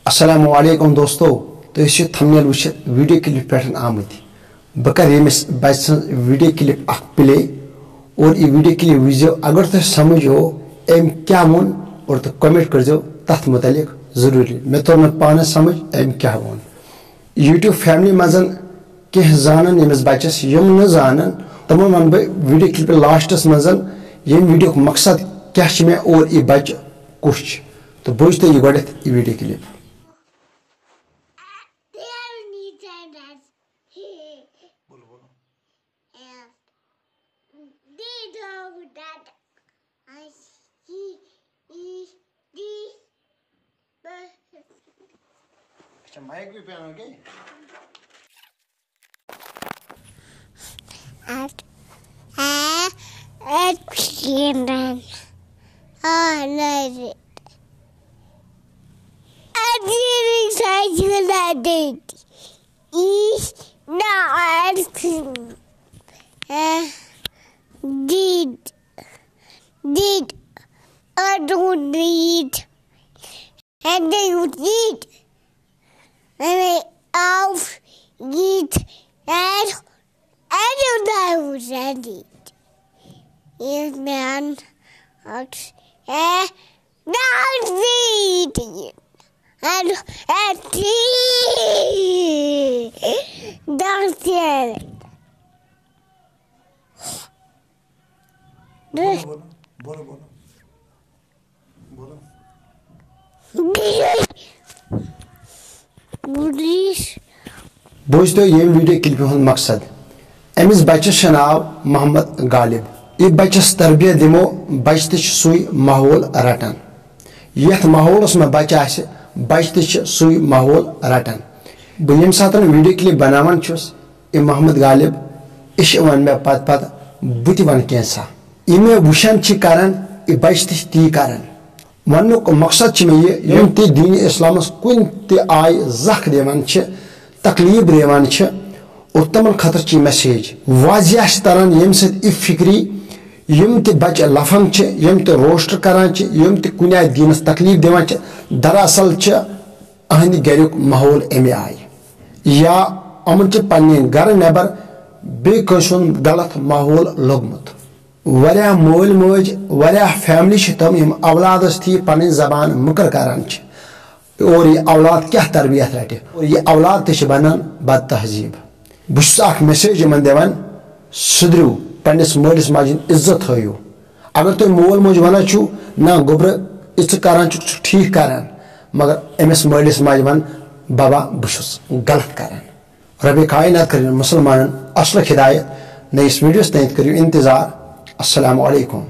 अस्सलामु अलैकुम दोस्तों, तो इस थंबनेल वुचित वीडियो क्लिप पे आमत बह कर यमिस बच्चे वीडियो क्लिप प्ले और ये वीडियो क्लिप वो अगर तुम समझ हो अम क्या वोन और तो कमेंट कर तथ मुतलिक जरूरी मे तोर ना पान समझ अम क्या वोन यूट्यूब फैमिली मज कह जान यमिस बच्चस यम न जान तमो वन बह वीडियो क्लिप लास्टस मज यम वीडियो मकसद क्या मे और यह बच्चे कुछ तो बोझ तो यह गो वीडियो क्लिप। माइक भी पहनोगे? Did I don't read and then you read and I off eat and I don't know who's and it is man out now reading and that's it. बोलो बोलो बोलो बोझ तो ये वीडियो क्लिप हूं मकसद अमिस बच्चस नाव मोहम्मद गालिब यह बच्चस तरबियत दिमो बच्चे सुई माहौल रटान यथ माहौलस में बच्चे आसे बच्चे सुई माहौल रटान बह यम सात वीडियो क्लिप बनावान यह मोहम्मद गालिब यह वन मे पत पत बुत वन कैसा यह मे वुशान करान यह बच्चे ती करान वनुक मकसद मे यम ते दीन इस्लामस कुन ते आय जख दिवान तकलीफ दिवान और तमन खतर मैसेज वाजिया तरन यम सत फिक्री यम ते बच्चे लफन यम ते रोस्ट करान यम ते कुन आय दीनस तकलीफ दिवान दरअसल अहंद गरुक माहौल अमे आय या अमन पन्ने घर नबर बे गलत माहौल लोगमुत वारिया मोल मोज वारिया फैमिली तम यम औलादस थी पन जबान मुकर करान और ये औलाद क्या तरबियत रटे और ये औलाद ते बनान बद तहजीब बस मैसेज इन दिवान सुधरू पन्निस मलिस माजिन इज्जत थो अगर तुम मोल मोज वन ना गोबर इस करान ठीक करान मगर अमिस मलिस माज वन बाबा बहुस गलत करान रबी कायनात कर मुसलमान असल हिदायत नईस वीडियोस तक करो इंतजार। अस्सलामु अलैकुम।